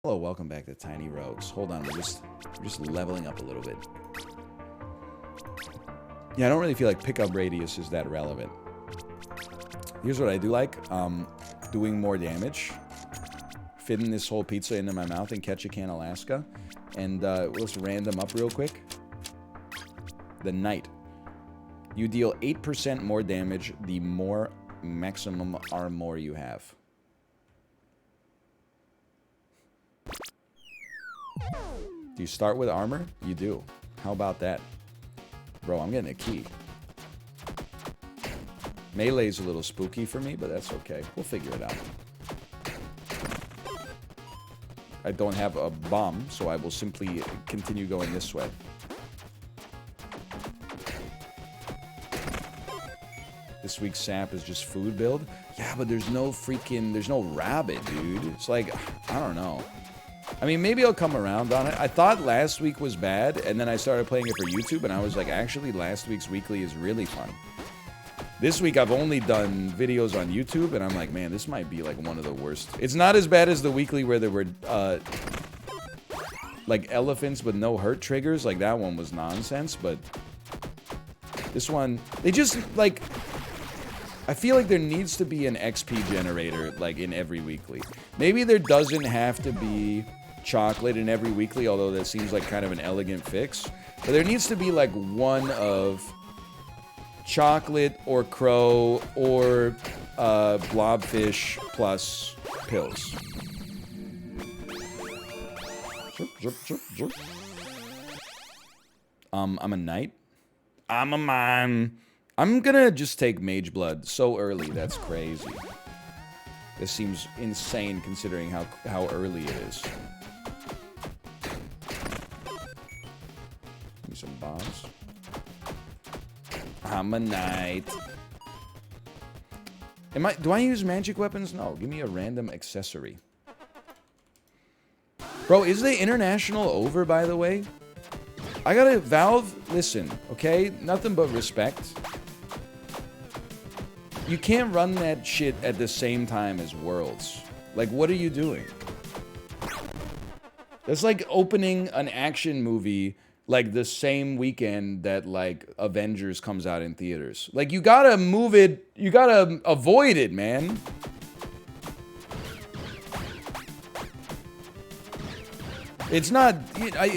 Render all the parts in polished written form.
Hello, welcome back to Tiny Rogues. Hold on, we're just leveling up a little bit. Yeah, I don't really feel like pickup radius is that relevant. Here's what I do like. Doing more damage. Fitting this whole pizza into my mouth and catch a can Alaska. And let's random up real quick. The Knight. You deal 8% more damage the more maximum armor you have. Do you start with armor? You do. How about that? Bro, I'm getting a key. Melee's a little spooky for me, but that's okay. We'll figure it out. I don't have a bomb, so I will simply continue going this way. This week's sap is just food build? Yeah, but there's no rabbit, dude. It's like, I don't know. I mean, maybe I'll come around on it. I thought last week was bad, and then I started playing it for YouTube, and I was like, actually, last week's weekly is really fun. This week, I've only done videos on YouTube, and I'm like, man, this might be, like, one of the worst. It's not as bad as the weekly where there were, like, elephants but no hurt triggers. Like, that one was nonsense, but this one, they just, like... I feel like there needs to be an XP generator, like, in every weekly. Maybe there doesn't have to be chocolate in every weekly, although that seems like kind of an elegant fix. But there needs to be, like, one of chocolate or crow or blobfish plus pills. I'm a knight. I'm a man. I'm gonna just take Mage Blood so early, that's crazy. This seems insane considering how early it is. Give me some bombs. I'm a knight. Do I use magic weapons? No, give me a random accessory. Bro, is the international over, by the way? I gotta, Valve, listen, okay? Nothing but respect. You can't run that shit at the same time as Worlds. Like, what are you doing? That's like opening an action movie, like, the same weekend that, like, Avengers comes out in theaters. Like, you gotta move it, you gotta avoid it, man. It's not,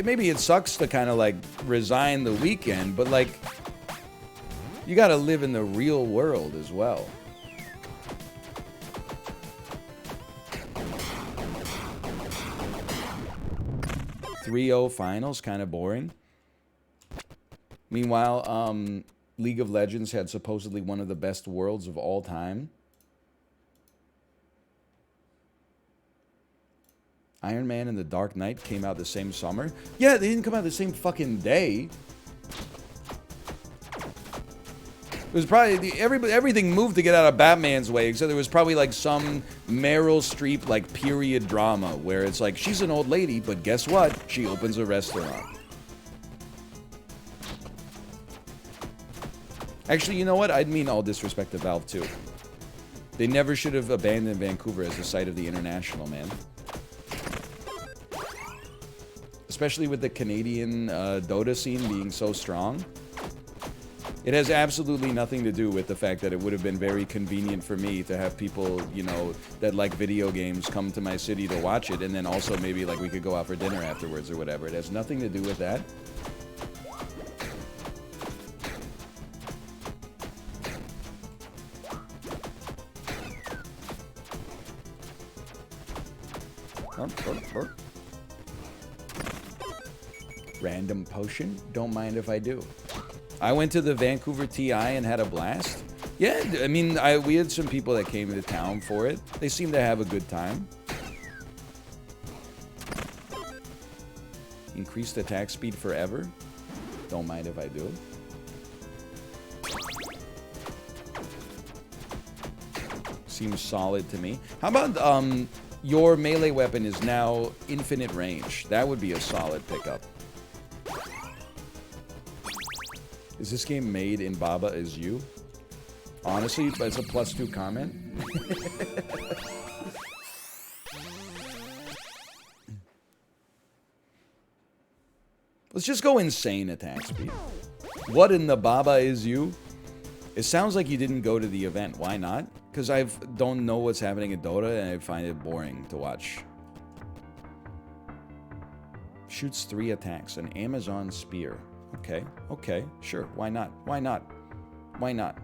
maybe it sucks to kind of, like, resign the weekend, but, like, you gotta live in the real world as well. .3-0 finals, kind of boring. Meanwhile, League of Legends had supposedly one of the best worlds of all time. Iron Man and the Dark Knight came out the same summer. Yeah, they didn't come out the same fucking day. It was probably, everything moved to get out of Batman's way, except there was probably, like, some Meryl Streep, like, period drama, where it's like, she's an old lady, but guess what? She opens a restaurant. Actually, you know what? I'd mean all disrespect to Valve, too. They never should have abandoned Vancouver as the site of the international, man. Especially with the Canadian Dota scene being so strong. It has absolutely nothing to do with the fact that it would have been very convenient for me to have people, you know, that like video games come to my city to watch it, and then also maybe, like, we could go out for dinner afterwards or whatever. It has nothing to do with that. Random potion? Don't mind if I do. I went to the Vancouver TI and had a blast. Yeah, I mean, we had some people that came to town for it. They seemed to have a good time. Increased attack speed forever. Don't mind if I do. Seems solid to me. How about your melee weapon is now infinite range? That would be a solid pickup. Is this game made in Baba as you? Honestly, it's a +2 comment. Let's just go insane attack speed. What in the baba is you? It sounds like you didn't go to the event. Why not? Because I don't know what's happening in Dota, and I find it boring to watch. Shoots 3 attacks. An Amazon spear. Okay. Okay. Sure. Why not? Why not? Why not?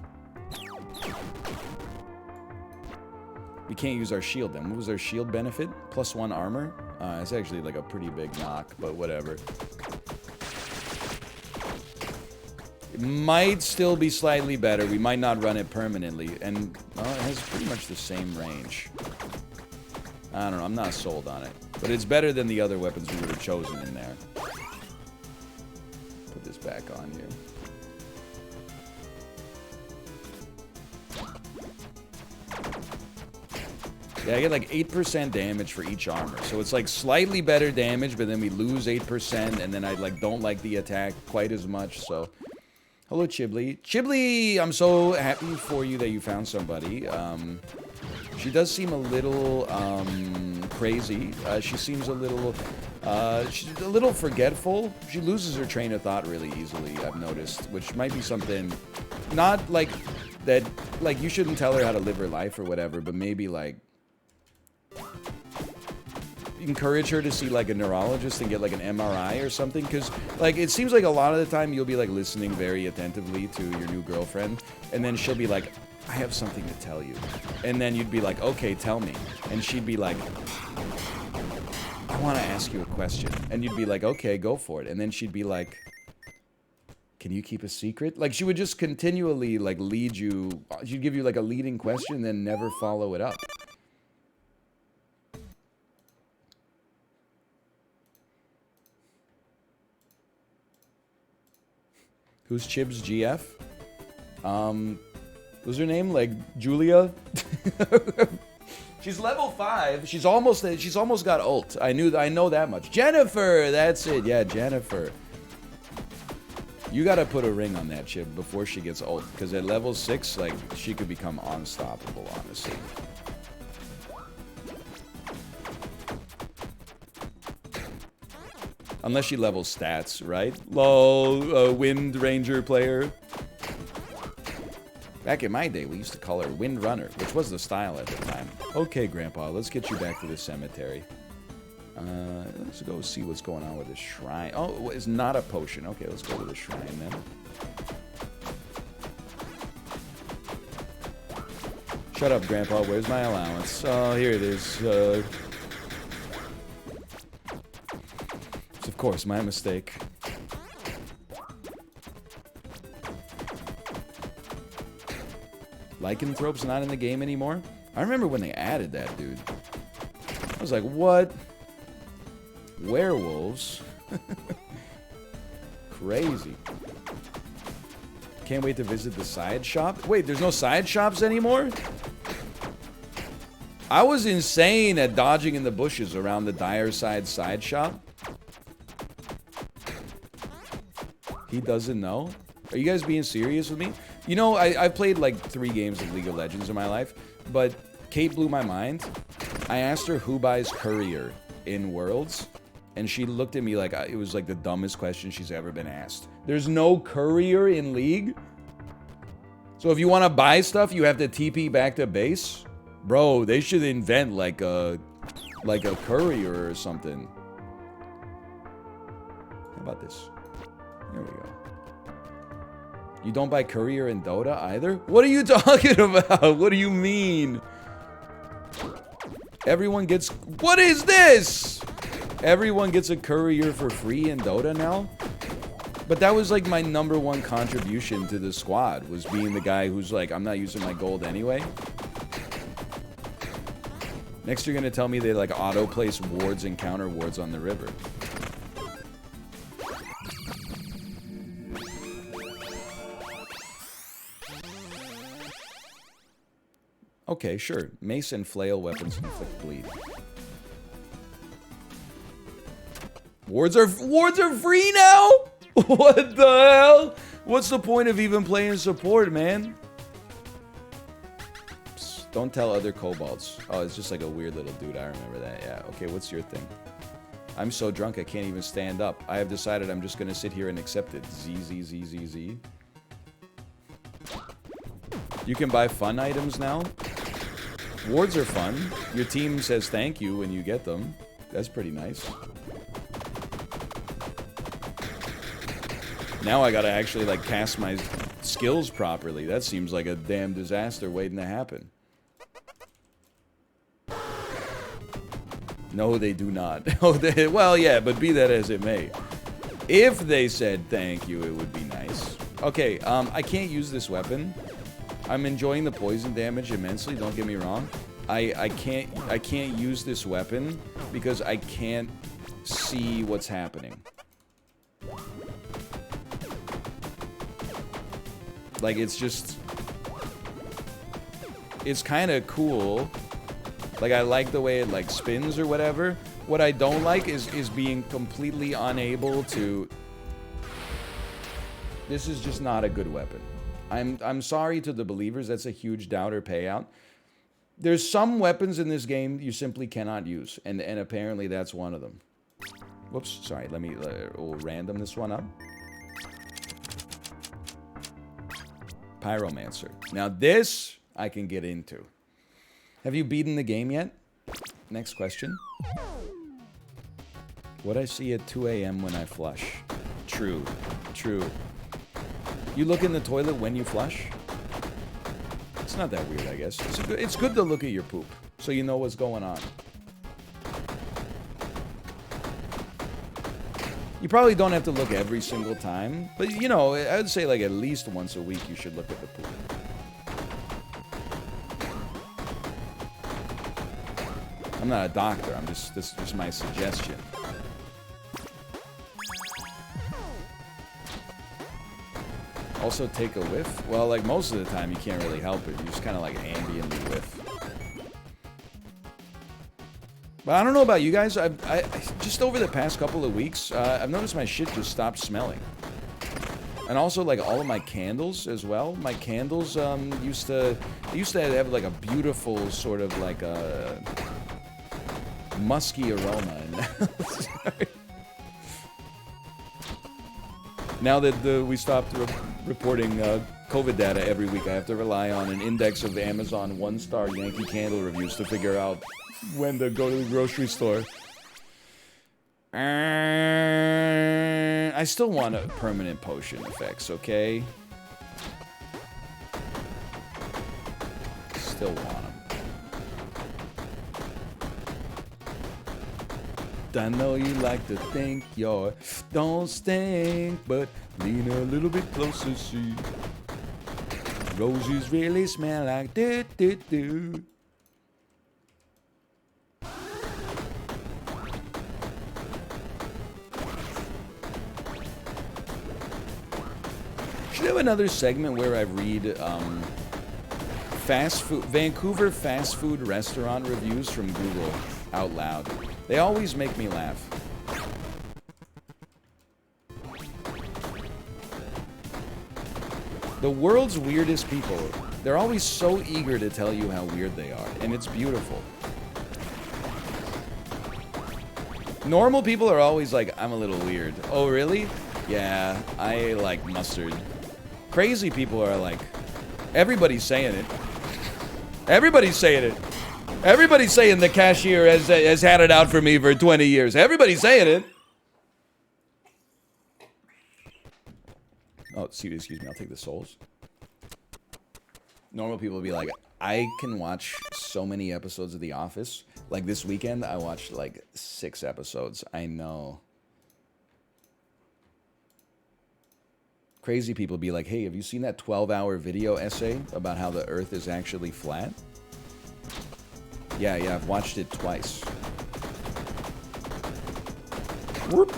We can't use our shield then. What was our shield benefit? +1 armor? It's actually like a pretty big knock, but whatever. It might still be slightly better. We might not run it permanently. And, well, it has pretty much the same range. I don't know. I'm not sold on it. But it's better than the other weapons we would have chosen in there. Put this back on here. Yeah, I get like 8% damage for each armor. So it's like slightly better damage, but then we lose 8%, and then I like don't like the attack quite as much, so... Hello, Chibli. Chibli, I'm so happy for you that you found somebody. She does seem a little crazy. She seems a little... she's a little forgetful. She loses her train of thought really easily, I've noticed, which might be something... Not like that... Like, you shouldn't tell her how to live her life or whatever, but maybe like... encourage her to see like a neurologist and get like an MRI or something, because like it seems like a lot of the time you'll be like listening very attentively to your new girlfriend, and then she'll be like, I have something to tell you, and then you'd be like, okay, tell me, and she'd be like, I want to ask you a question, and you'd be like, okay, go for it, and then she'd be like, can you keep a secret? Like she would just continually like lead you, she'd give you like a leading question and then never follow it up. Who's Chib's GF? Was her name like Julia? She's level 5. She's almost got ult. I know that much. Jennifer, that's it. Yeah, Jennifer. You gotta put a ring on that Chib before she gets ult, because at level 6, like she could become unstoppable, honestly. Unless she levels stats, right? Lol, Wind Ranger player. Back in my day, we used to call her Wind Runner, which was the style at the time. Okay, Grandpa, let's get you back to the cemetery. Let's go see what's going on with this shrine. Oh, it's not a potion. Okay, let's go to the shrine then. Shut up, Grandpa. Where's my allowance? Oh, here it is. Of course, my mistake. Lycanthrope's not in the game anymore? I remember when they added that, dude. I was like, what? Werewolves? Crazy. Can't wait to visit the side shop. Wait, there's no side shops anymore? I was insane at dodging in the bushes around the Dire side shop. He doesn't know? Are you guys being serious with me? You know, I've played like 3 games of League of Legends in my life, but Kate blew my mind. I asked her who buys Courier in Worlds, and she looked at me like it was like the dumbest question she's ever been asked. There's no Courier in League? So if you want to buy stuff, you have to TP back to base? Bro, they should invent like a Courier or something. How about this? There we go. You don't buy Courier in Dota either? What are you talking about? What do you mean? Everyone gets... What is this? Everyone gets a Courier for free in Dota now? But that was like my #1 contribution to the squad, was being the guy who's like, I'm not using my gold anyway. Next you're gonna tell me they like auto-place wards and counter wards on the river. Okay, sure. Mace and flail weapons inflict bleed. Wards are free now? What the hell? What's the point of even playing support, man? Psst, don't tell other kobolds. Oh, it's just like a weird little dude. I remember that. Yeah. Okay, what's your thing? I'm so drunk I can't even stand up. I have decided I'm just gonna sit here and accept it. Z. You can buy fun items now. Wards are fun. Your team says thank you when you get them. That's pretty nice. Now I gotta actually, like, cast my skills properly. That seems like a damn disaster waiting to happen. No, they do not. Well, yeah, but be that as it may. If they said thank you, it would be nice. Okay, I can't use this weapon. I'm enjoying the poison damage immensely, don't get me wrong. I can't use this weapon because I can't see what's happening. Like, it's just... It's kind of cool. Like, I like the way it, like, spins or whatever. What I don't like is being completely unable to... This is just not a good weapon. I'm sorry to the believers, that's a huge doubter payout. There's some weapons in this game you simply cannot use, and apparently that's one of them. Whoops, sorry, let me we'll random this one up. Pyromancer. Now this I can get into. Have you beaten the game yet? Next question. What I see at 2 a.m. when I flush. True. True. You look in the toilet when you flush? It's not that weird, I guess. It's good to look at your poop, so you know what's going on. You probably don't have to look every single time, but, you know, I would say, like, at least once a week you should look at the poop. I'm not a doctor, this is just my suggestion. Also take a whiff? Well, like, most of the time you can't really help it. You just kind of, like, ambiently whiff. But I don't know about you guys. I just over the past couple of weeks, I've noticed my shit just stopped smelling. And also, like, all of my candles as well. My candles used to have, like, a beautiful sort of, like, a musky aroma. Now that we stopped reporting COVID data every week, I have to rely on an index of Amazon 1-star Yankee Candle reviews to figure out when to go to the grocery store. I still want a permanent potion effects, okay? Still want them. I know you like to think you don't stink, but lean a little bit closer, see. Roses really smell like do-do-do. Should have another segment where I read Vancouver fast food restaurant reviews from Google out loud. They always make me laugh. The world's weirdest people, they're always so eager to tell you how weird they are, and it's beautiful. Normal people are always like, I'm a little weird. Oh, really? Yeah, I like mustard. Crazy people are like, everybody's saying it. Everybody's saying it. Everybody's saying the cashier has had it out for me for 20 years. Everybody's saying it. Oh, excuse me, I'll take the souls. Normal people will be like, I can watch so many episodes of The Office. Like this weekend, I watched like 6 episodes. I know. Crazy people be like, hey, have you seen that 12-hour video essay about how the Earth is actually flat? Yeah, I've watched it twice. Whoop.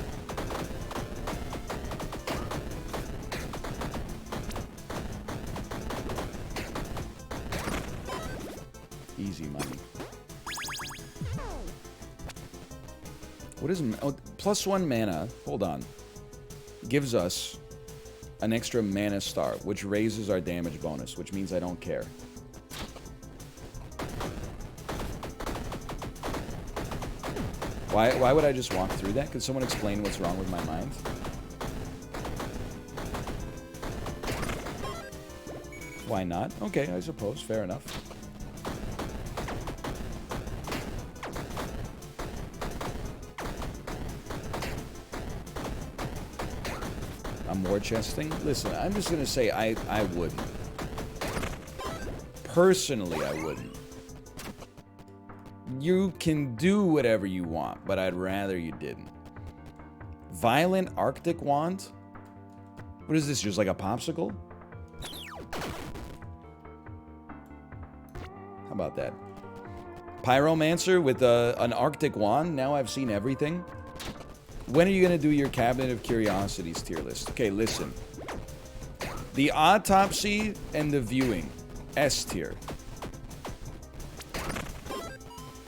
Easy money. What is... Oh, +1 mana. Hold on. Gives us an extra mana star, which raises our damage bonus, which means I don't care. Why would I just walk through that? Could someone explain what's wrong with my mind? Why not? Okay, I suppose. Fair enough. I'm war chesting? Listen, I'm just gonna say I wouldn't. Personally, I wouldn't. You can do whatever you want, but I'd rather you didn't. Violent Arctic Wand? What is this, just like a popsicle? How about that? Pyromancer with an Arctic Wand? Now I've seen everything. When are you going to do your Cabinet of Curiosities tier list? Okay, listen. The Autopsy and the Viewing. S tier.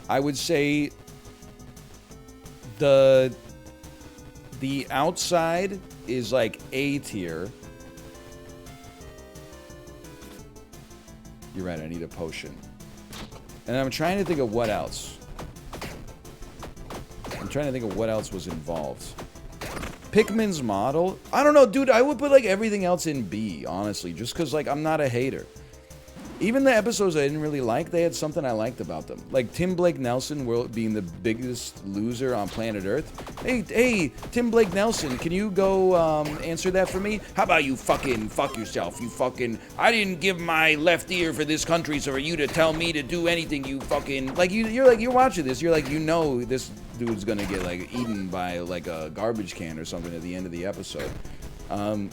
I would say the Outside is like A tier. You're right, I need a potion. And I'm trying to think of what else. I'm trying to think of what else was involved. Pikmin's model? I don't know, dude. I would put, like, everything else in B, honestly. Just because, like, I'm not a hater. Even the episodes I didn't really like, they had something I liked about them. Like Tim Blake Nelson being the biggest loser on planet Earth. Hey, Tim Blake Nelson, can you go answer that for me? How about you fucking fuck yourself? You fucking... I didn't give my left ear for this country, so for you to tell me to do anything, you fucking... Like, you're watching this, you're like, you know this dude's gonna get, like, eaten by, like, a garbage can or something at the end of the episode. Oh,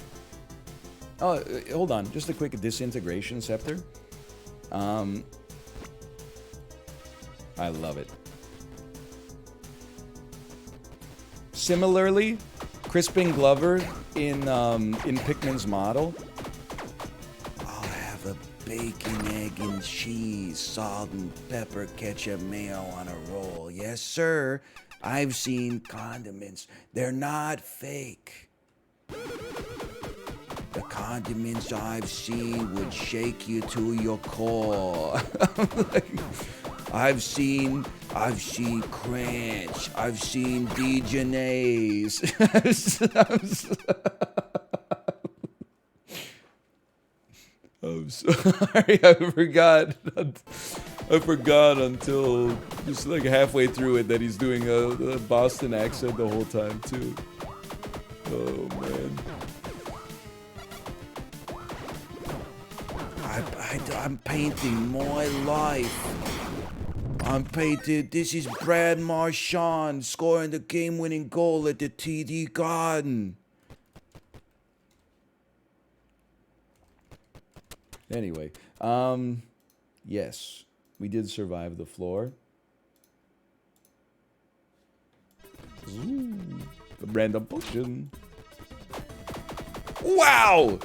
hold on. Just a quick disintegration scepter. I love it. Similarly, Crispin Glover in Pikmin's model. I'll have a bacon, egg, and cheese, salt and pepper, ketchup, mayo on a roll. Yes, sir. I've seen condiments. They're not fake. The condiments I've seen would shake you to your core. I've seen Crunch. I've seen Dijonnaise. I'm sorry, I forgot until just like halfway through it that he's doing a Boston accent the whole time too. Oh man. I'm painting my life. I'm painting. This is Brad Marchand scoring the game-winning goal at the TD Garden. Anyway, yes, we did survive the floor. Ooh, the random potion. Wow!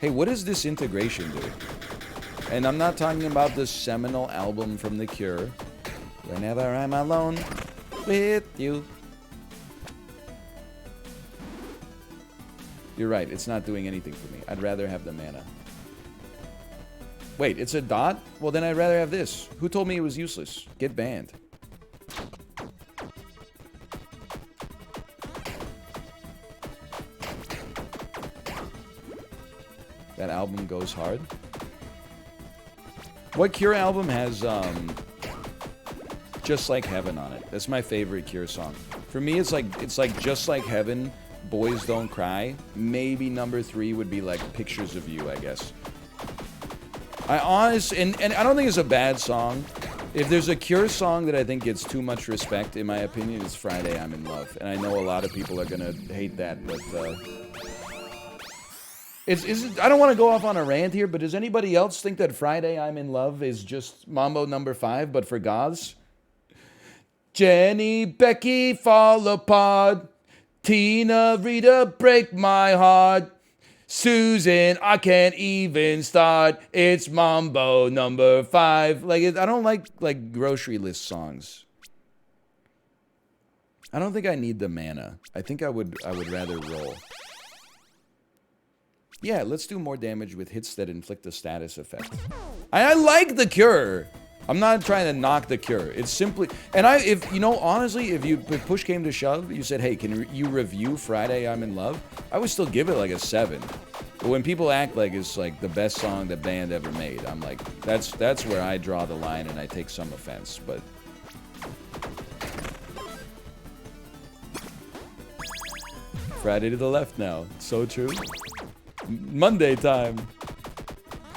Hey, what does this integration do? And I'm not talking about the seminal album from The Cure. Whenever I'm alone with you. You're right, it's not doing anything for me. I'd rather have the mana. Wait, it's a dot? Well, then I'd rather have this. Who told me it was useless? Get banned. That album goes hard. What Cure album has Just Like Heaven on it? That's my favorite Cure song. For me, it's like Just Like Heaven, Boys Don't Cry. Maybe number 3 would be like Pictures of You, I guess. And I don't think it's a bad song. If there's a Cure song that I think gets too much respect, in my opinion, it's Friday I'm in Love. And I know a lot of people are gonna hate that, but I don't want to go off on a rant here, but does anybody else think that Friday I'm in Love is just Mambo number 5, but for goths? Jenny, Becky, fall apart. Tina, Rita, break my heart. Susan, I can't even start. It's Mambo number 5. Like, I don't like grocery list songs. I don't think I need the mana. I think I would rather roll. Yeah, let's do more damage with hits that inflict a status effect. I like The Cure. I'm not trying to knock the Cure. It's simply, and if you know, honestly, if push came to shove, you said, hey, can you review Friday I'm in Love? I would still give it like a 7. But when people act like it's like the best song the band ever made, I'm like, that's where I draw the line and I take some offense. But Friday to the left now. So true. Monday time.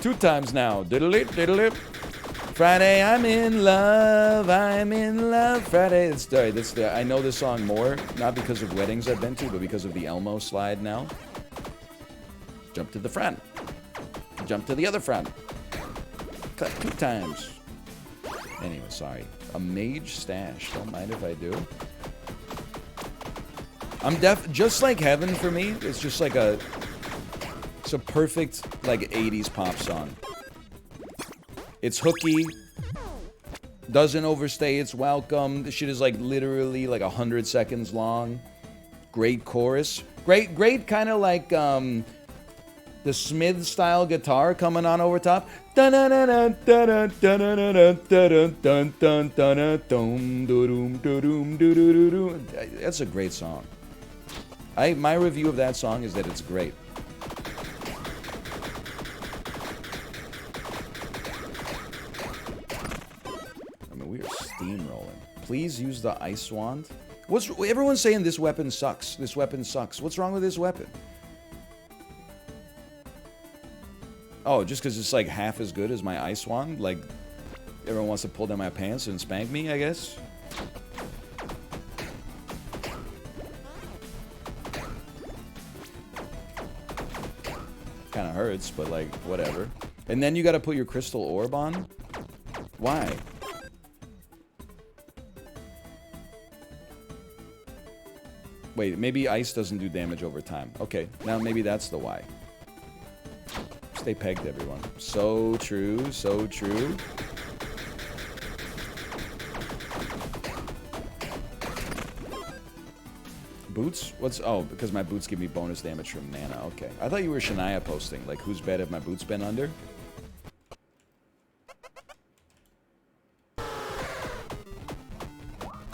2 times now. Diddle-it, diddle-it. Friday, I'm in love. I'm in love. Friday. I know this song more, not because of weddings I've been to, but because of the Elmo slide now. Jump to the front. Jump to the other front. Cut 2 times. Anyway, sorry. A mage stash. Don't mind if I do. I'm just like Heaven for me. It's just like it's a perfect like 80s pop song. It's hooky, doesn't overstay its welcome. This shit is like literally like 100 seconds long. Great chorus. Great kind of like the Smith style guitar coming on over top. That's a great song. My review of that song is that it's great. We are steamrolling. Please use the ice wand. Everyone's saying this weapon sucks. This weapon sucks. What's wrong with this weapon? Oh, just because it's like half as good as my ice wand? Like, everyone wants to pull down my pants and spank me, I guess? Kind of hurts, but like, whatever. And then you gotta put your crystal orb on? Why? Wait, maybe ice doesn't do damage over time. Okay, now maybe that's the why. Stay pegged, everyone. So true, so true. Boots? Oh, because my boots give me bonus damage from mana. Okay. I thought you were Shania posting. Like, whose bed have my boots been under?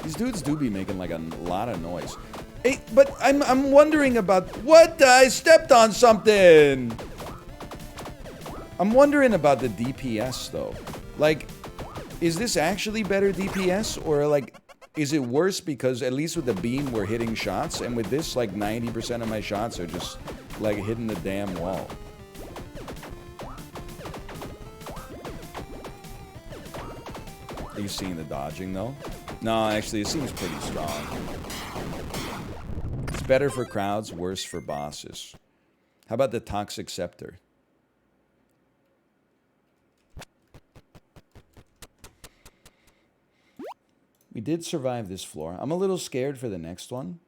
These dudes do be making like a lot of noise. Hey, but I'm wondering about what? I stepped on something. I'm wondering about the DPS though. Like, is this actually better DPS or like, is it worse because at least with the beam we're hitting shots, and with this like 90% of my shots are just like hitting the damn wall. Are you seeing the dodging though? No, actually, it seems pretty strong. It's better for crowds, worse for bosses. How about the Toxic Scepter? We did survive this floor. I'm a little scared for the next one.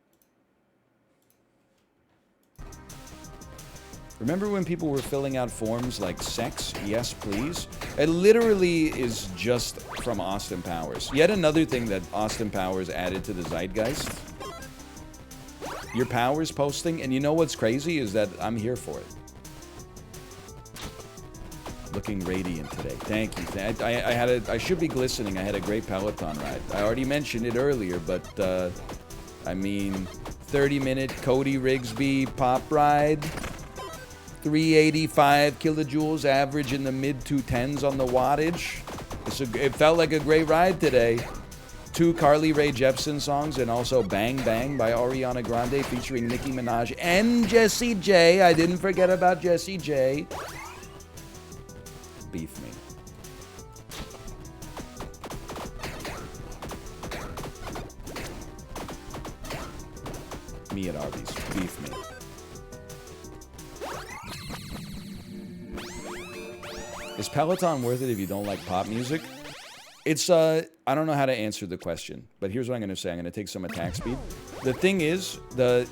Remember when people were filling out forms like sex? Yes, please. It literally is just from Austin Powers. Yet another thing that Austin Powers added to the zeitgeist. Your Powers posting, and you know what's crazy is that I'm here for it. Looking radiant today. Thank you. I should be glistening. I had a great Peloton ride. I already mentioned it earlier, but I mean, 30-minute Cody Rigsby pop ride. 385 kilojoules, average in the mid-210s on the wattage. It felt like a great ride today. 2 Carly Rae Jepsen songs, and also Bang Bang by Ariana Grande featuring Nicki Minaj and Jessie J. I didn't forget about Jessie J. Beef me. Me at Arby's. Beef me. Is Peloton worth it if you don't like pop music? It's, I don't know how to answer the question, but here's what I'm going to say. I'm going to take some attack speed. The thing is, the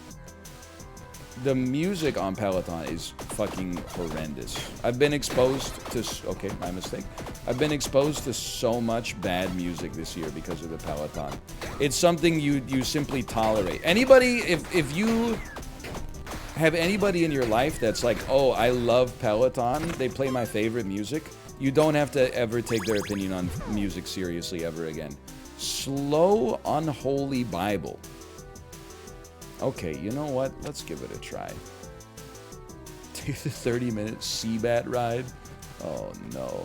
music on Peloton is fucking horrendous. I've been exposed to, okay, my mistake. I've been exposed to so much bad music this year because of the Peloton. It's something you simply tolerate. Anybody, if you have anybody in your life that's like, oh, I love Peloton, they play my favorite music, You don't have to ever take their opinion on music seriously ever again. Slow Unholy Bible. Okay, you know what? Let's give it a try. Take the 30-minute Seabat ride. Oh no.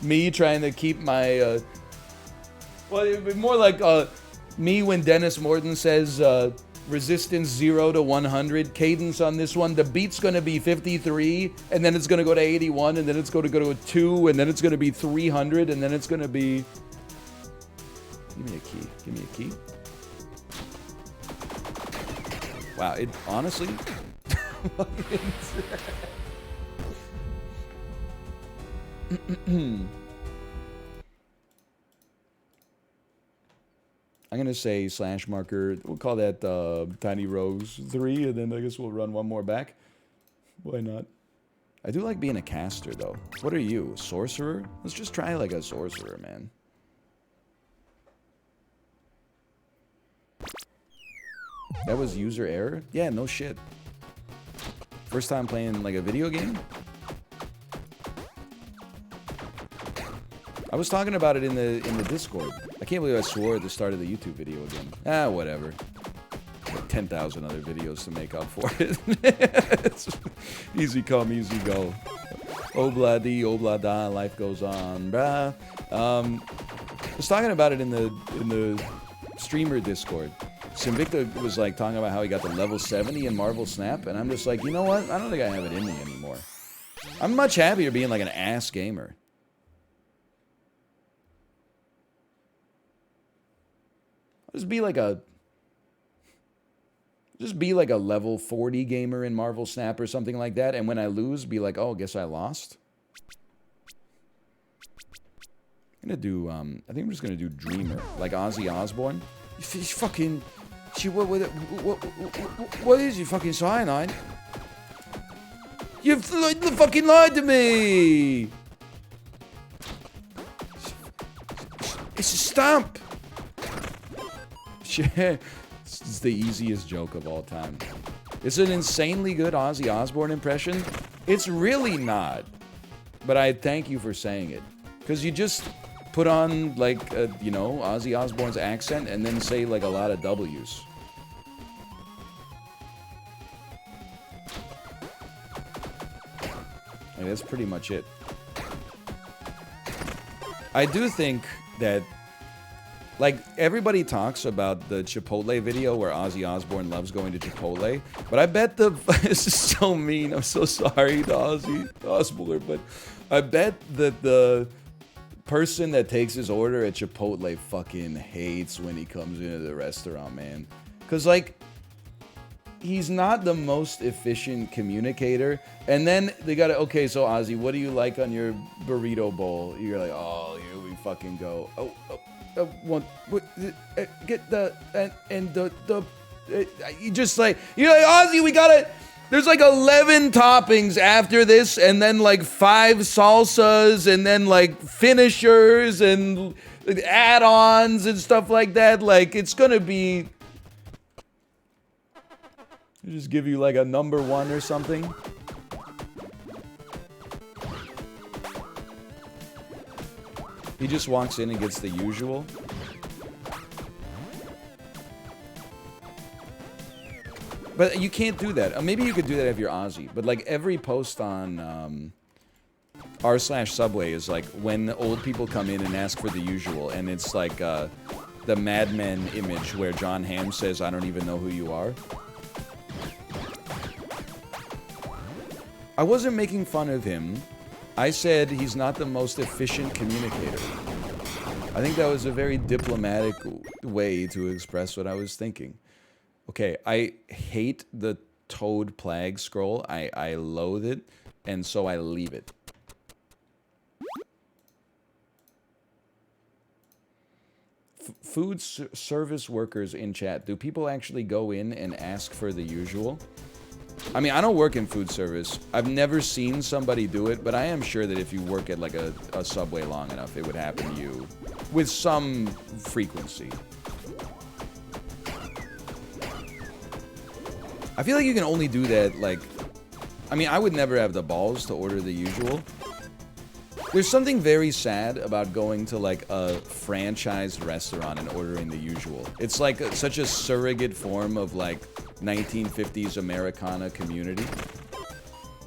Me trying to keep my well, it'd be more like me when Dennis Morton says resistance 0 to 100 cadence on this one. The beat's gonna be 53, and then it's gonna go to 81, and then it's gonna go to a 2, and then it's gonna be 300, and then it's gonna be. Give me a key. Give me a key. Wow, it honestly. I'm gonna say slash marker. We'll call that Tiny Rose 3, and then I guess we'll run one more back. Why not? I do like being a caster, though. What are you, a sorcerer? Let's just try like a sorcerer, man. That was user error? Yeah, no shit. First time playing like a video game? I was talking about it in the Discord. I can't believe I swore at the start of the YouTube video again. Ah, whatever. Like 10,000 other videos to make up for it. Easy come, easy go. Obla-dee, obla-da, life goes on, brah. I was talking about it in the streamer Discord. Sinvicta was like talking about how he got to level 70 in Marvel Snap, and I'm just like, you know what? I don't think I have it in me anymore. I'm much happier being like an ass gamer. Just be like a level 40 gamer in Marvel Snap or something like that, and when I lose, be like, oh, guess I lost. I'm gonna do I think I'm just gonna do Dreamer, like Ozzy Osbourne. You fucking what is you fucking cyanide? You fucking lied to me. It's a stamp. It's the easiest joke of all time. It's an insanely good Ozzy Osbourne impression. It's really not. But I thank you for saying it. Because you just put on, like, you know, Ozzy Osbourne's accent and then say, like, a lot of W's. And that's pretty much it. I do think that, like, everybody talks about the Chipotle video where Ozzy Osbourne loves going to Chipotle, but I bet this is so mean, I'm so sorry to Ozzy Osbourne, but I bet that the person that takes his order at Chipotle fucking hates when he comes into the restaurant, man. Because, like, he's not the most efficient communicator, and then they gotta, okay, so Ozzy, what do you like on your burrito bowl? You're like, oh, here we fucking go. Get the you just like, you're like, Ozzy, we gotta, there's like 11 toppings after this, and then like 5 salsas, and then like finishers and add-ons and stuff like that. Like, it's gonna be, just give you like a number 1 or something. He just walks in and gets the usual. But you can't do that. Maybe you could do that if you're Ozzy. But like every post on r/Subway is like when old people come in and ask for the usual. And it's like the Mad Men image where John Hamm says, I don't even know who you are. I wasn't making fun of him. I said he's not the most efficient communicator. I think that was a very diplomatic way to express what I was thinking. Okay, I hate the Toad Plague scroll. I loathe it, and so I leave it. Food service workers in chat. Do people actually go in and ask for the usual? I mean, I don't work in food service. I've never seen somebody do it, but I am sure that if you work at like a Subway long enough, it would happen to you with some frequency. I feel like you can only do that, like, I mean, I would never have the balls to order the usual. There's something very sad about going to like a franchised restaurant and ordering the usual. It's like such a surrogate form of like 1950s Americana community.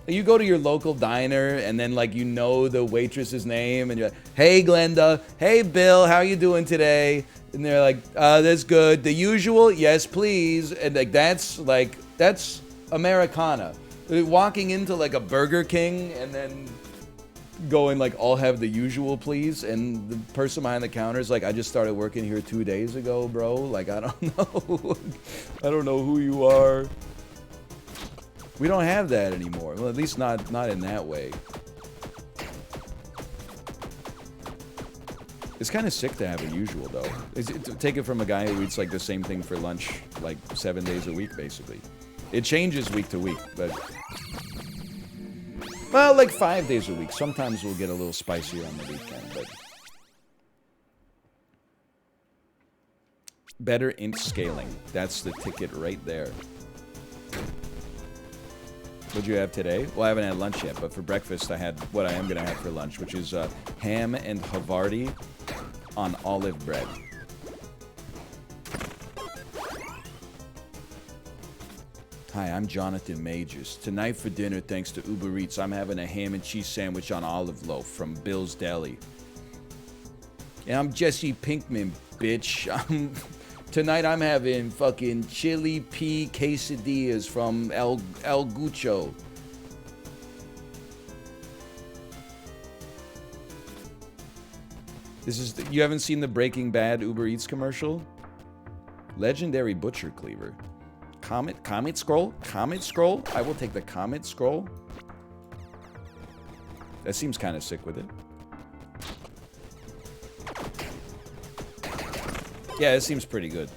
You go to your local diner and then like you know the waitress's name and you're like, hey Glenda, hey Bill, how you doing today? And they're like, that's good. The usual, yes please. And like that's Americana. Walking into like a Burger King and then going like, I'll have the usual please, and the person behind the counter is like, I just started working here 2 days ago, bro. Like, I don't know. I don't know who you are. We don't have that anymore. Well, at least not in that way. It's kind of sick to have a usual though. Take it from a guy who eats like the same thing for lunch like 7 days a week basically. It changes week to week, but well, like 5 days a week. Sometimes we'll get a little spicier on the weekend, but better int scaling. That's the ticket right there. What'd you have today? Well, I haven't had lunch yet, but for breakfast I had what I am gonna have for lunch, which is ham and Havarti on olive bread. Hi, I'm Jonathan Majors. Tonight for dinner, thanks to Uber Eats, I'm having a ham and cheese sandwich on olive loaf from Bill's Deli. And I'm Jesse Pinkman, bitch. Tonight I'm having fucking chili pea quesadillas from El Gucho. You haven't seen the Breaking Bad Uber Eats commercial? Legendary butcher cleaver. Comet scroll? Comet scroll? I will take the comet scroll. That seems kind of sick with it. Yeah, it seems pretty good.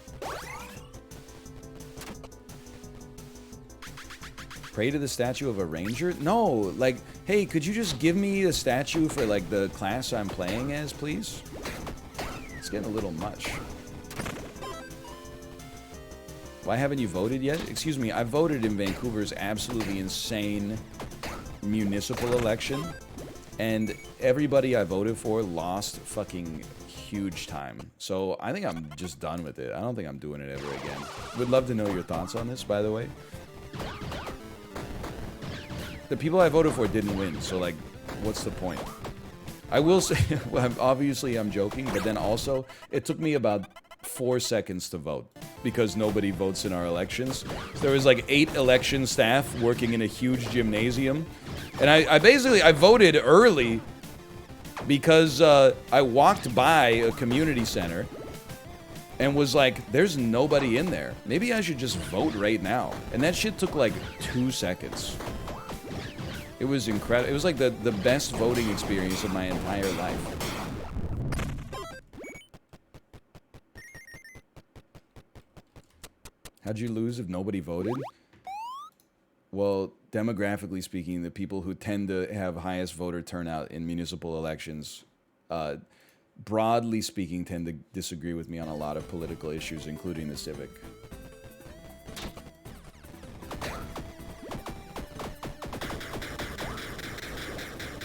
Pray to the statue of a ranger? No, like, hey, could you just give me a statue for, like, the class I'm playing as, please? It's getting a little much. Why haven't you voted yet? Excuse me, I voted in Vancouver's absolutely insane municipal election, and everybody I voted for lost fucking huge time. So I think I'm just done with it. I don't think I'm doing it ever again. Would love to know your thoughts on this, by the way. The people I voted for didn't win, so like, what's the point? I will say, well, obviously I'm joking, but then also, it took me about 4 seconds to vote because nobody votes in our elections. So there was like 8 election staff working in a huge gymnasium, and I basically voted early because I walked by a community center and was like, there's nobody in there. Maybe I should just vote right now. And that shit took like 2 seconds. It was incredible. It was like the best voting experience of my entire life. How'd you lose if nobody voted? Well, demographically speaking, the people who tend to have highest voter turnout in municipal elections, broadly speaking, tend to disagree with me on a lot of political issues, including the civic.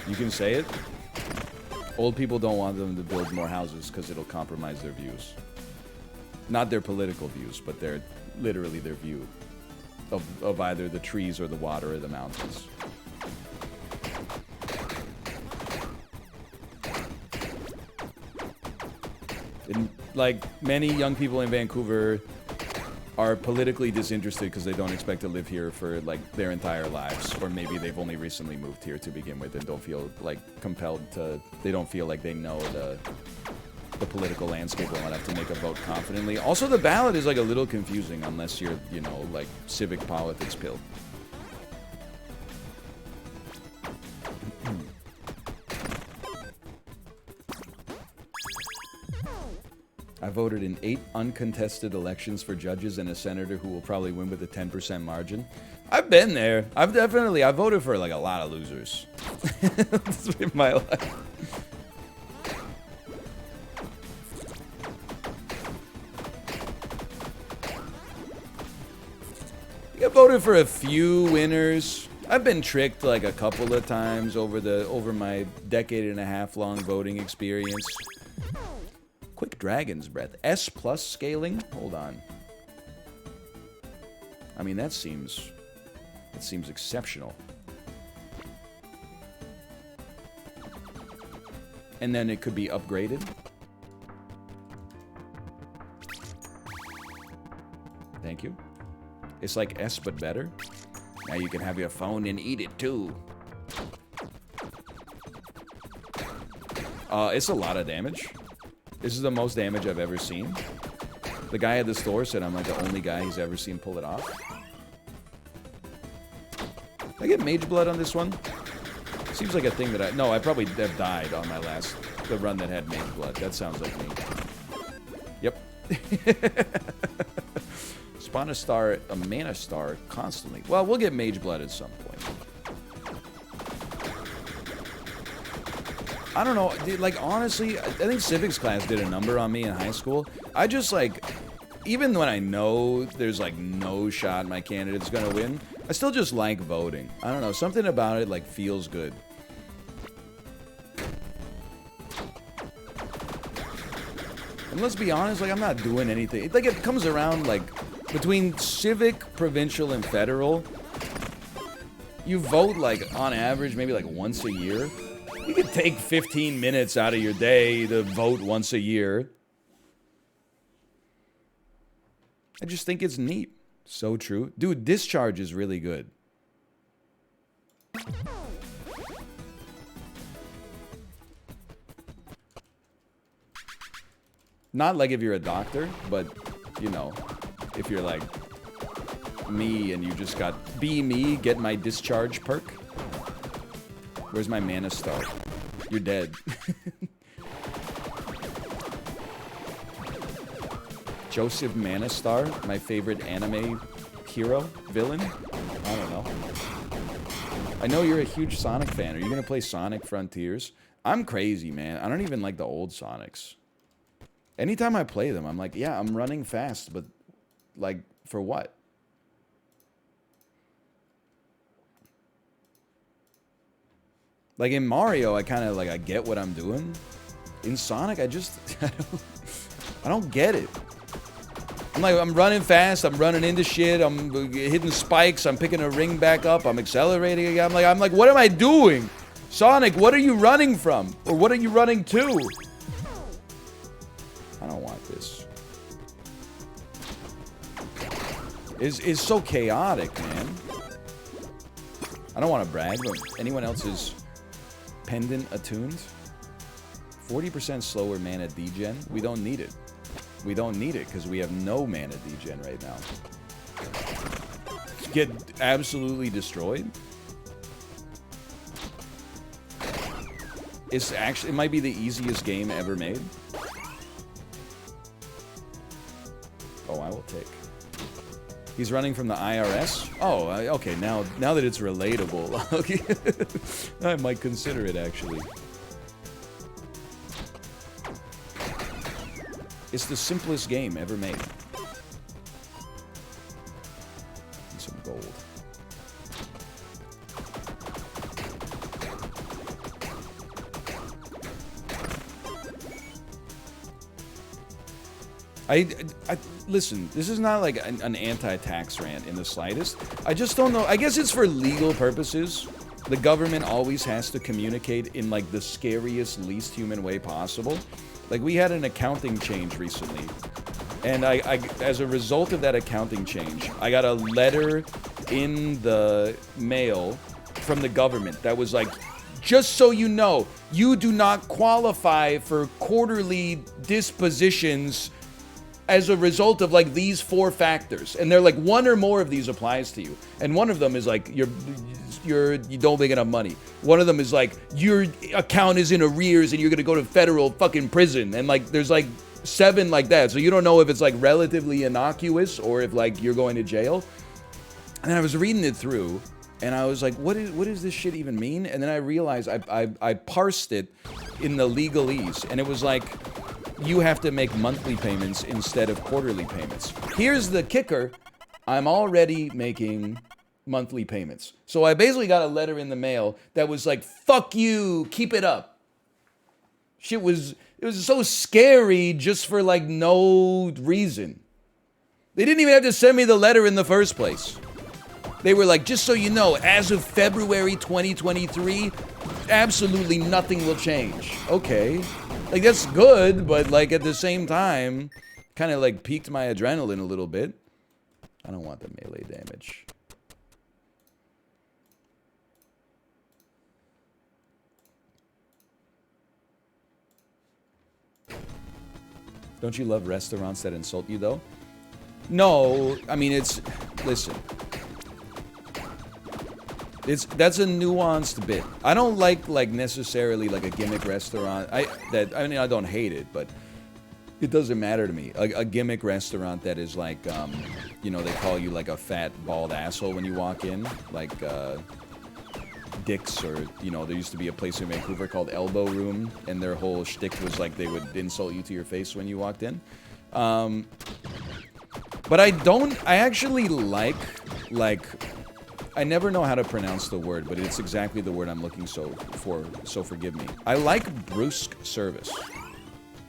You can say it. Old people don't want them to build more houses because it'll compromise their views. Not their political views, but literally their view of either the trees or the water or the mountains. And, like, many young people in Vancouver are politically disinterested because they don't expect to live here for, like, their entire lives. Or maybe they've only recently moved here to begin with and don't feel, like, compelled to... They don't feel like they know the political landscape well enough to make a vote confidently. Also, the ballot is, like, a little confusing unless you're, you know, like, civic politics pill. I voted in 8 uncontested elections for judges and a senator who will probably win with a 10% margin. I've been there. I voted for, like, a lot of losers. That's been my life. I voted for a few winners. I've been tricked like a couple of times over my decade and a half long voting experience. Quick Dragon's Breath. S+ scaling? Hold on. I mean, that seems exceptional. And then it could be upgraded. Thank you. It's like S but better. Now you can have your phone and eat it too. It's a lot of damage. This is the most damage I've ever seen. The guy at the store said I'm like the only guy he's ever seen pull it off. Did I get Mage Blood on this one? Seems like a thing that I probably have died on my the run that had Mage Blood. That sounds like me. Yep. Spawn a mana star constantly. Well, we'll get Mage Blood at some point. I don't know, dude, like, honestly, I think civics class did a number on me in high school. I just, like, even when I know there's, like, no shot my candidate's gonna win, I still just like voting. I don't know, something about it, like, feels good. And let's be honest, like, I'm not doing anything. Like, it comes around, like, between civic, provincial, and federal, you vote, like, on average, maybe, like, once a year. You could take 15 minutes out of your day to vote once a year. I just think it's neat. So true. Dude, Discharge is really good. Not like if you're a doctor, but, you know, if you're like me and you just got be me, get my Discharge perk. Where's my mana star? You're dead. Joseph Manastar, my favorite anime hero, villain? I don't know. I know you're a huge Sonic fan. Are you gonna play Sonic Frontiers? I'm crazy, man. I don't even like the old Sonics. Anytime I play them, I'm like, yeah, I'm running fast, but, like, for what? Like, in Mario, I kind of, like, I get what I'm doing. In Sonic, I just, I don't get it. I'm like, I'm running fast, I'm running into shit, I'm hitting spikes, I'm picking a ring back up, I'm accelerating again. I'm like, what am I doing? Sonic, what are you running from? Or what are you running to? I don't want this. It's so chaotic, man. I don't want to brag, but anyone else's pendant attuned? 40% slower mana degen? We don't need it. We don't need it because we have no mana degen right now. Get absolutely destroyed? It's actually, it might be the easiest game ever made. Oh, I will take. He's running from the IRS? Oh, okay, now that it's relatable, okay. I might consider it, actually. It's the simplest game ever made. And some gold. Listen, this is not like an anti-tax rant in the slightest. I just don't know. I guess it's for legal purposes. The government always has to communicate in like the scariest, least human way possible. Like, we had an accounting change recently. And I as a result of that accounting change, I got a letter in the mail from the government that was like, just so you know, you do not qualify for quarterly dispositions as a result of like these 4 factors. And they're like, one or more of these applies to you. And one of them is like, you don't make enough money. One of them is like, your account is in arrears and you're gonna go to federal fucking prison. And like, there's like 7 like that. So you don't know if it's like relatively innocuous or if like you're going to jail. And then I was reading it through and I was like, what does this shit even mean? And then I realized I parsed it in the legalese, and it was like, you have to make monthly payments instead of quarterly payments. Here's the kicker. I'm already making monthly payments. So I basically got a letter in the mail that was like, fuck you, keep it up. It was so scary just for like no reason. They didn't even have to send me the letter in the first place. They were like, just so you know, as of February 2023, absolutely nothing will change. Okay. Like, that's good, but like at the same time, kind of like piqued my adrenaline a little bit. I don't want the melee damage. Don't you love restaurants that insult you, though? No, I mean, listen. That's a nuanced bit. I don't like necessarily like a gimmick restaurant. I mean, I don't hate it, but it doesn't matter to me. A gimmick restaurant that is like, you know, they call you like a fat, bald asshole when you walk in. Like, Dick's, or, you know, there used to be a place in Vancouver called Elbow Room, and their whole shtick was like they would insult you to your face when you walked in. But I actually like, I never know how to pronounce the word, but it's exactly the word I'm looking for, so forgive me. I like brusque service.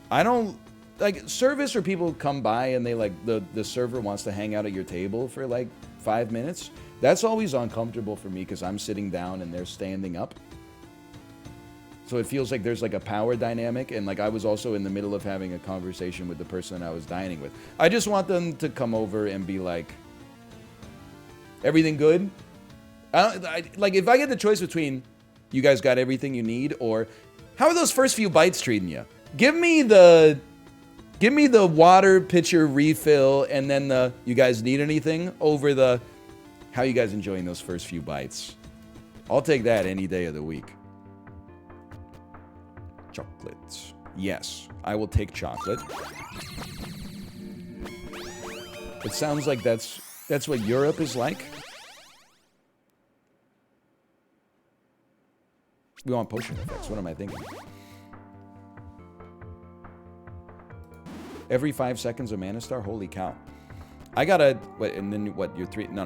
I don't, like, service where people come by and they, like, the server wants to hang out at your table for, like, 5 minutes. That's always uncomfortable for me because I'm sitting down and they're standing up. So it feels like there's, like, a power dynamic, and, like, I was also in the middle of having a conversation with the person I was dining with. I just want them to come over and be like, everything good? Like, if I get the choice between, you guys got everything you need, or, how are those first few bites treating you? Give me the water pitcher refill, and then the, you guys need anything, over the, how you guys enjoying those first few bites? I'll take that any day of the week. Chocolates. Yes, I will take chocolate. It sounds like that's what Europe is like. We want potion effects. What am I thinking? Every 5 seconds a mana star? Holy cow. I gotta... Wait, and then what? You're 3... No.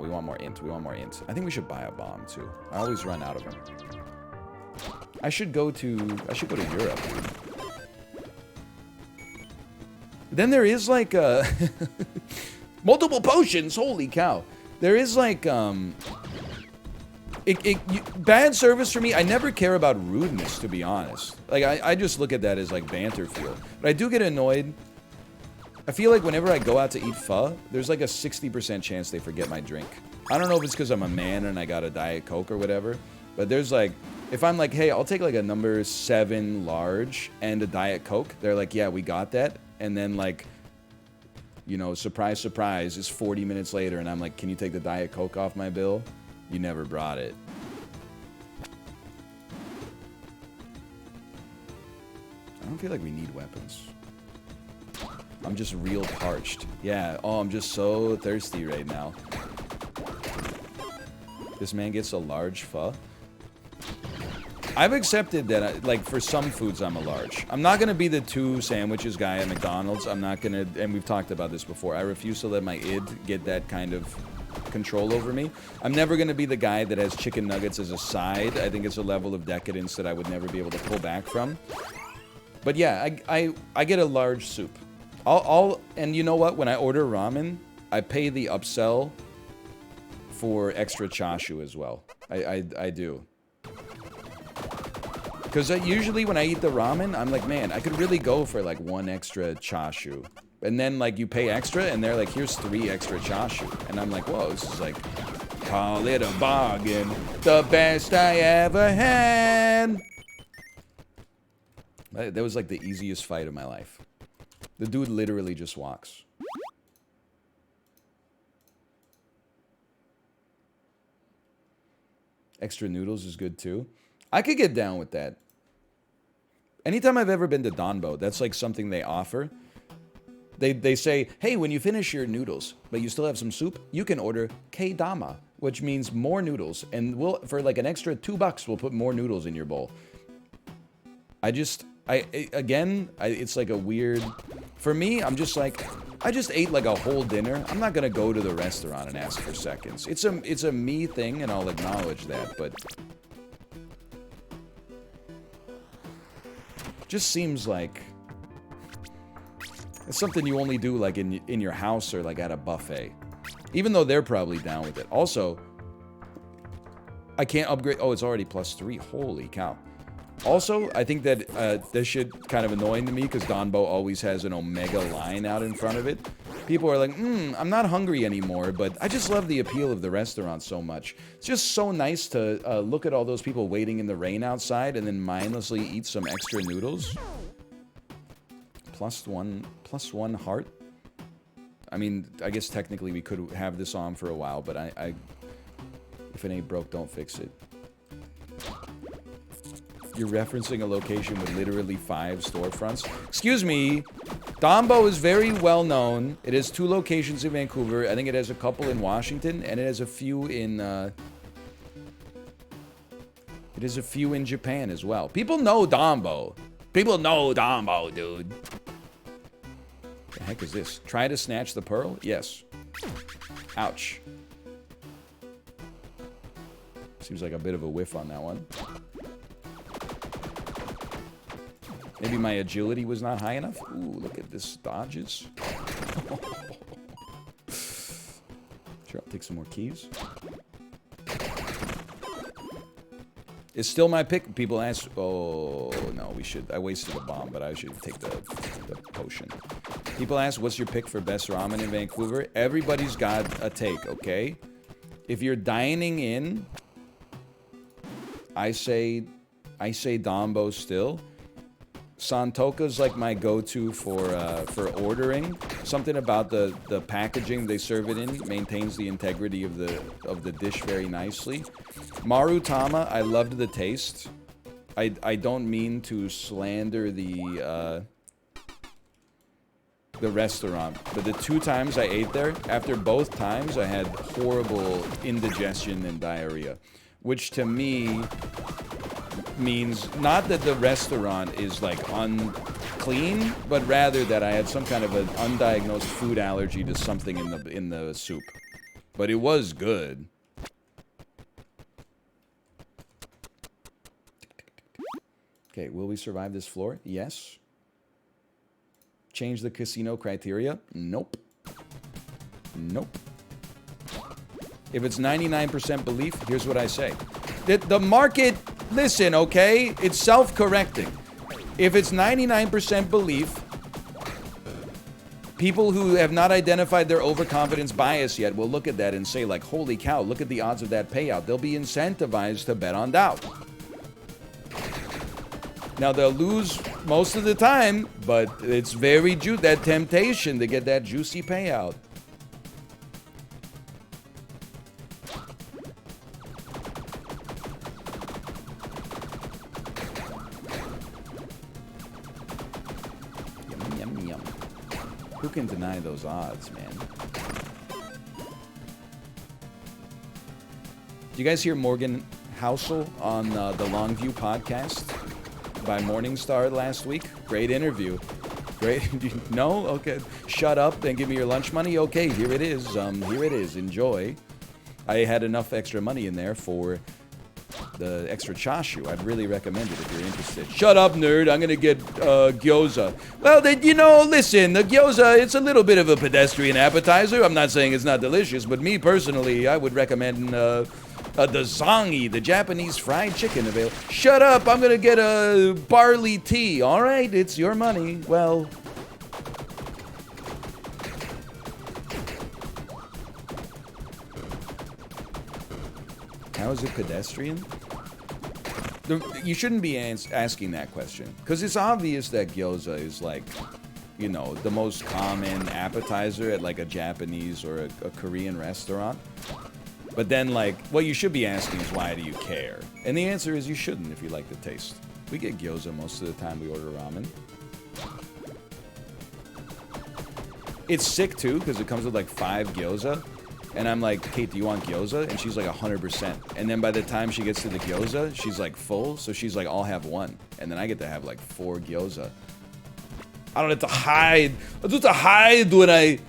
We want more int. We want more int. I think we should buy a bomb, too. I always run out of them. I should go to Europe. Then there is, like, multiple potions! Holy cow. There is, like, bad service for me. I never care about rudeness, to be honest. Like, I just look at that as, like, banter feel. But I do get annoyed. I feel like whenever I go out to eat pho, there's, like, a 60% chance they forget my drink. I don't know if it's because I'm a man and I got a Diet Coke or whatever, but there's, like, if I'm like, hey, I'll take, like, a number 7 large and a Diet Coke, they're like, yeah, we got that. And then, like, you know, surprise, surprise, it's 40 minutes later, and I'm like, can you take the Diet Coke off my bill? You never brought it. I don't feel like we need weapons. I'm just real parched. Yeah, oh, I'm just so thirsty right now. This man gets a large pho. I've accepted that, like, for some foods, I'm a large. I'm not going to be the 2 sandwiches guy at McDonald's. I'm not going to, and we've talked about this before, I refuse to let my id get that kind of control over me. I'm never going to be the guy that has chicken nuggets as a side. I think it's a level of decadence that I would never be able to pull back from. But yeah, I get a large soup. And you know what? When I order ramen, I pay the upsell for extra chashu as well. I do. Because usually when I eat the ramen, I'm like, man, I could really go for like 1 extra chashu. And then like you pay extra and they're like, here's 3 extra chashu. And I'm like, whoa, this is like, call it a bargain. The best I ever had. That was like the easiest fight of my life. The dude literally just walks. Extra noodles is good too. I could get down with that. Anytime I've ever been to Donbo, that's like something they offer. They say, hey, when you finish your noodles, but you still have some soup, you can order K-dama, which means more noodles. And we'll, for like an extra $2, we'll put more noodles in your bowl. It's like a weird... For me, I'm just like, I just ate like a whole dinner. I'm not gonna go to the restaurant and ask for seconds. It's a me thing, and I'll acknowledge that, but just seems like it's something you only do like in your house or like at a buffet. Even though they're probably down with it. Also, I can't upgrade. Oh, it's already +3. Holy cow. Also, I think that this shit kind of annoying to me because Donbo always has an Omega line out in front of it. People are like, I'm not hungry anymore, but I just love the appeal of the restaurant so much. It's just so nice to look at all those people waiting in the rain outside and then mindlessly eat some extra noodles. +1 heart. I mean, I guess technically we could have this on for a while, but I if it ain't broke, don't fix it. You're referencing a location with literally 5 storefronts. Excuse me. Dombo is very well known. It has 2 locations in Vancouver. I think it has a couple in Washington, and it has a few in Japan as well. People know Dombo. People know Dombo, dude. The heck is this? Try to snatch the pearl? Yes. Ouch. Seems like a bit of a whiff on that one. Maybe my agility was not high enough? Ooh, look at this dodges. Sure, I'll take some more keys. It's still my pick. People ask, oh, no, we should. I wasted a bomb, but I should take the potion. People ask, what's your pick for best ramen in Vancouver? Everybody's got a take, okay? If you're dining in, I say Dombo still. Santoka's like my go-to for ordering. Something about the packaging they serve it in maintains the integrity of the dish very nicely. Marutama, I loved the taste. I don't mean to slander the restaurant, but the 2 times I ate there, after both times I had horrible indigestion and diarrhea, which to me means not that the restaurant is like unclean, but rather that I had some kind of an undiagnosed food allergy to something in the soup. But it was good. Okay, will we survive this floor? Yes. Change the casino criteria? Nope. Nope. If it's 99% belief, here's what I say. The market, listen, okay? It's self-correcting. If it's 99% belief, people who have not identified their overconfidence bias yet will look at that and say, like, holy cow, look at the odds of that payout. They'll be incentivized to bet on doubt. Now, they'll lose most of the time, but it's very that temptation to get that juicy payout. Yum, yum, yum. Who can deny those odds, man? Did you guys hear Morgan Housel on the Longview podcast by Morningstar last week? Great interview. Great. No? Okay. Shut up and give me your lunch money? Okay, here it is. Here it is. Enjoy. I had enough extra money in there for the extra chashu. I'd really recommend it if you're interested. Shut up, nerd. I'm going to get gyoza. Well, then, you know, listen, the gyoza, it's a little bit of a pedestrian appetizer. I'm not saying it's not delicious, but me personally, I would recommend the zangi, the Japanese fried chicken available. Shut up, I'm gonna get a barley tea. All right, it's your money. Well, how is it pedestrian? You shouldn't be asking that question, because it's obvious that gyoza is like, you know, the most common appetizer at like a Japanese or a Korean restaurant. But then, like, what you should be asking is, why do you care? And the answer is you shouldn't if you like the taste. We get gyoza most of the time we order ramen. It's sick, too, because it comes with, like, 5 gyoza. And I'm like, Kate, do you want gyoza? And she's like, 100%. And then by the time she gets to the gyoza, she's, like, full. So she's like, I'll have 1. And then I get to have, like, 4 gyoza. I don't have to hide. I don't have to hide when I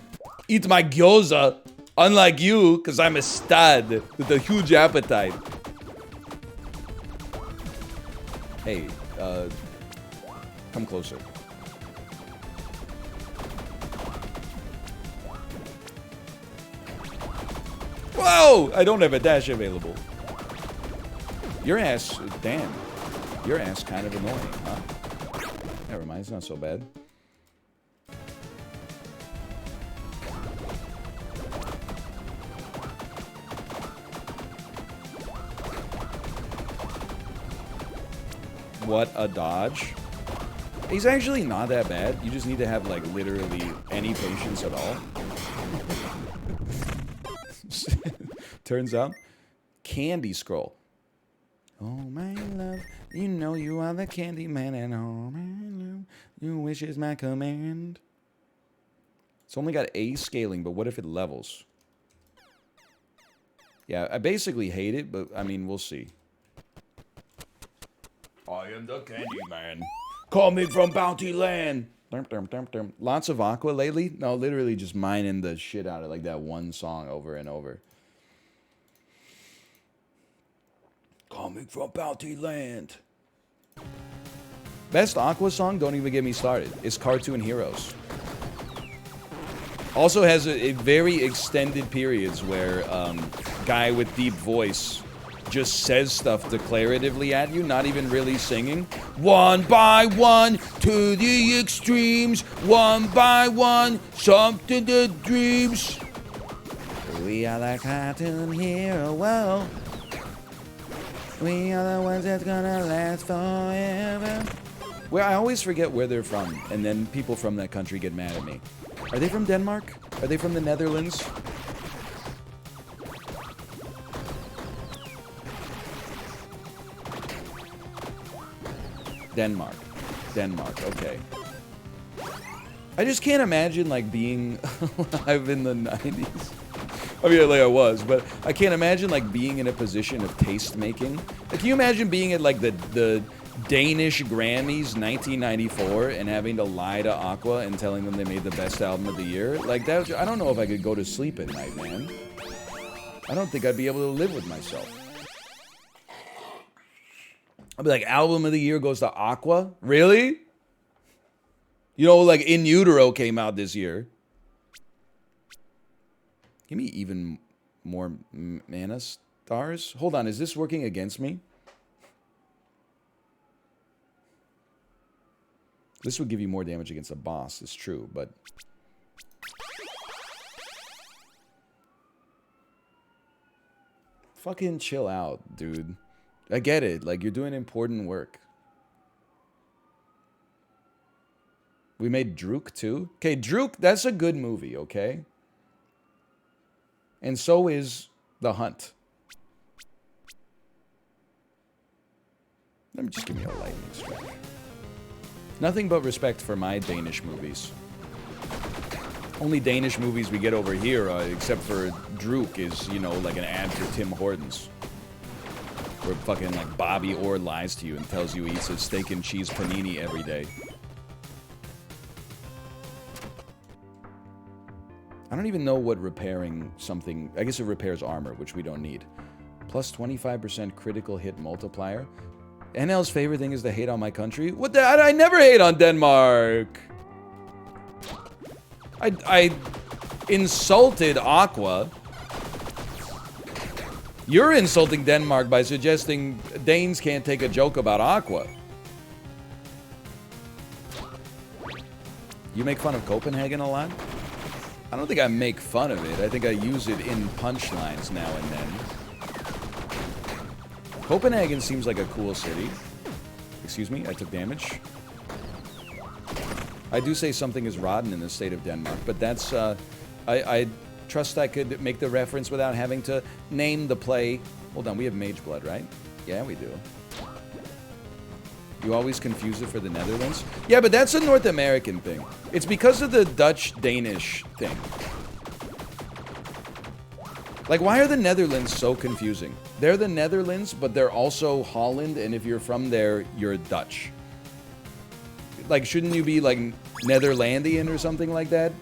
eat my gyoza. Unlike you, because I'm a stud with a huge appetite. Hey, come closer. Whoa! I don't have a dash available. Your ass, damn. Your ass kind of annoying, huh? Never mind, it's not so bad. What a dodge. He's actually not that bad. You just need to have, like, literally any patience at all. Turns out, candy scroll. Oh, my love, you know you are the candy man, and oh, my love, your wish is my command. It's only got A scaling, but what if it levels? Yeah, I basically hate it, but, I mean, we'll see. I am the candy man. Call me from Bounty Land. Lots of Aqua lately? No, literally just mining the shit out of like that one song over and over. Call me from Bounty Land. Best Aqua song? Don't even get me started. It's Cartoon Heroes. Also has a very extended periods where guy with deep voice just says stuff declaratively at you, not even really singing. One by one to the extremes, one by one, something that dreams. We are the cartoon hero, whoa. We are the ones that's gonna last forever. Well, I always forget where they're from, and then people from that country get mad at me. Are they from Denmark? Are they from the Netherlands? Denmark. Denmark, okay. I just can't imagine, like, being alive in the 90s. I mean, like, I was, but I can't imagine, like, being in a position of taste-making. Like, can you imagine being at, like, the Danish Grammys 1994 and having to lie to Aqua and telling them they made the best album of the year? Like, that, I don't know if I could go to sleep at night, man. I don't think I'd be able to live with myself. I'll be like, album of the year goes to Aqua? Really? You know, like, In Utero came out this year. Give me even more mana stars. Hold on, is this working against me? This would give you more damage against a boss, it's true, but... Fucking chill out, dude. I get it, like, you're doing important work. We made Drook, too? Okay, Drook, that's a good movie, okay? And so is The Hunt. Let me just give me a lightning strike. Nothing but respect for my Danish movies. Only Danish movies we get over here, except for Drook, is, you know, like an ad for Tim Hortons. Where fucking, like, Bobby Orr lies to you and tells you he eats a steak and cheese panini every day. I don't even know what repairing something... I guess it repairs armor, which we don't need. Plus 25% critical hit multiplier. NL's favorite thing is to hate on my country? What the... I never hate on Denmark! I insulted Aqua. You're insulting Denmark by suggesting Danes can't take a joke about Aqua. You make fun of Copenhagen a lot? I don't think I make fun of it. I think I use it in punchlines now and then. Copenhagen seems like a cool city. Excuse me, I took damage. I do say something is rotten in the state of Denmark, but that's, I trust I could make the reference without having to name the play. Hold on, we have Mage Blood, right? Yeah, we do. You always confuse it for the Netherlands? Yeah, but that's a North American thing. It's because of the Dutch-Danish thing. Like, why are the Netherlands so confusing? They're the Netherlands, but they're also Holland, and if you're from there, you're Dutch. Like, shouldn't you be, like, Netherlandian or something like that.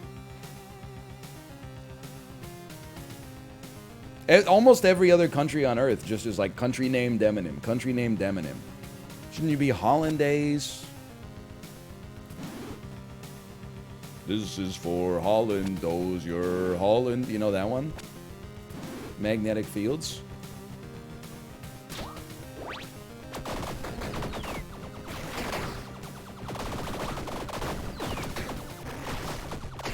Almost every other country on Earth just is like country name demonym, country name demonym. Shouldn't you be Hollandaise? This is for Holland, those your Holland. You know that one? Magnetic fields.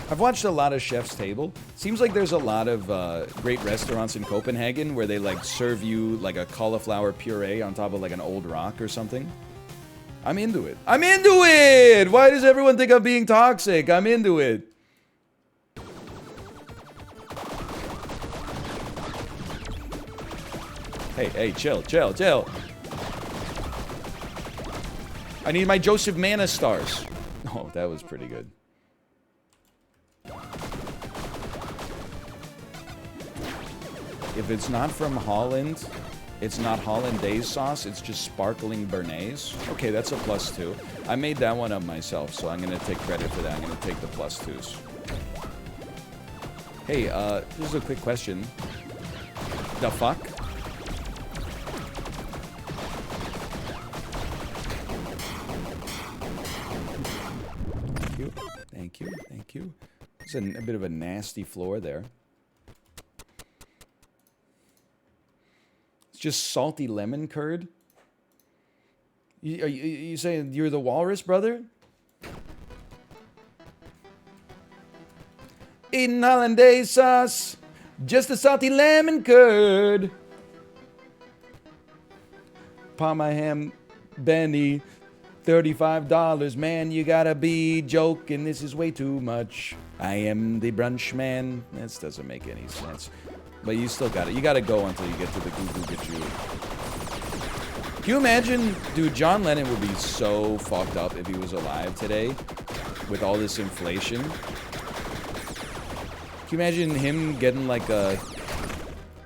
I've watched a lot of Chef's Table. Seems like there's a lot of great restaurants in Copenhagen where they like serve you like a cauliflower puree on top of like an old rock or something. I'm into it. I'm into it! Why does everyone think I'm being toxic? I'm into it. Hey, chill. I need my Joseph Mana stars. Oh, that was pretty good. If it's not from Holland, it's not hollandaise sauce, it's just sparkling béarnaise. Okay, that's a +2. I made that one up myself, so I'm gonna take credit for that. I'm gonna take the +2s. Hey, this is a quick question. The fuck? Thank you. It's a bit of a nasty floor there. It's just salty lemon curd. You saying you're the walrus, brother? Eating hollandaise sauce, just a salty lemon curd. Parma ham, Benny, $35. Man, you gotta be joking. This is way too much. I am the brunch man. This doesn't make any sense. But you still got it. You gotta go until you get to the Goo Goo Gajoo. Can you imagine, dude, John Lennon would be so fucked up if he was alive today with all this inflation. Can you imagine him getting like a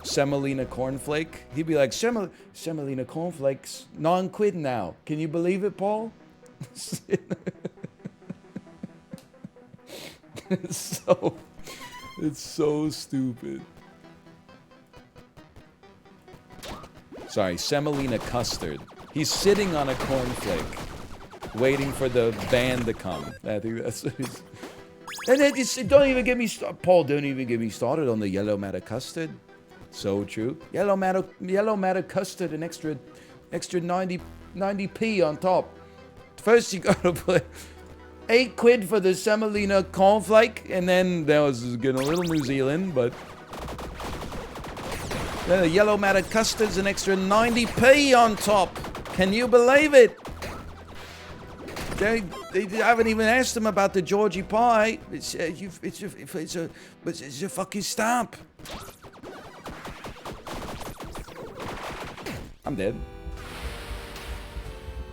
semolina cornflake? He'd be like, semolina cornflakes, non-quid now. Can you believe it, Paul? It's so stupid. Sorry, semolina custard. He's sitting on a cornflake, waiting for the band to come. I think that's what he's... And then don't even get me started. Paul, don't even get me started on the yellow matter custard. So true. Yellow matter custard, an extra 90p on top. First you gotta put 8 quid for the semolina cornflake, and then that was getting a little New Zealand, but then the yellow matter custard's an extra 90p on top. Can you believe it? They haven't even asked him about the Georgie pie. It's a fucking stamp. I'm dead.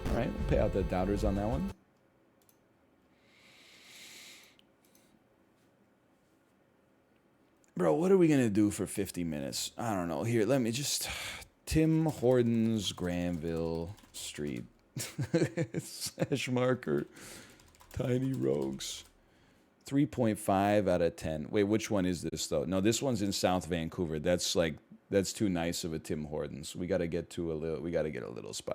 Alright, we'll pay out the doubters on that one. Bro, what are we gonna do for 50 minutes? I don't know. Here, let me just... Tim Hortons, Granville Street. Slash marker. Tiny Rogues. 3.5 out of 10. Wait, which one is this, though? No, this one's in South Vancouver. That's too nice of a Tim Hortons. We gotta get a little spicy.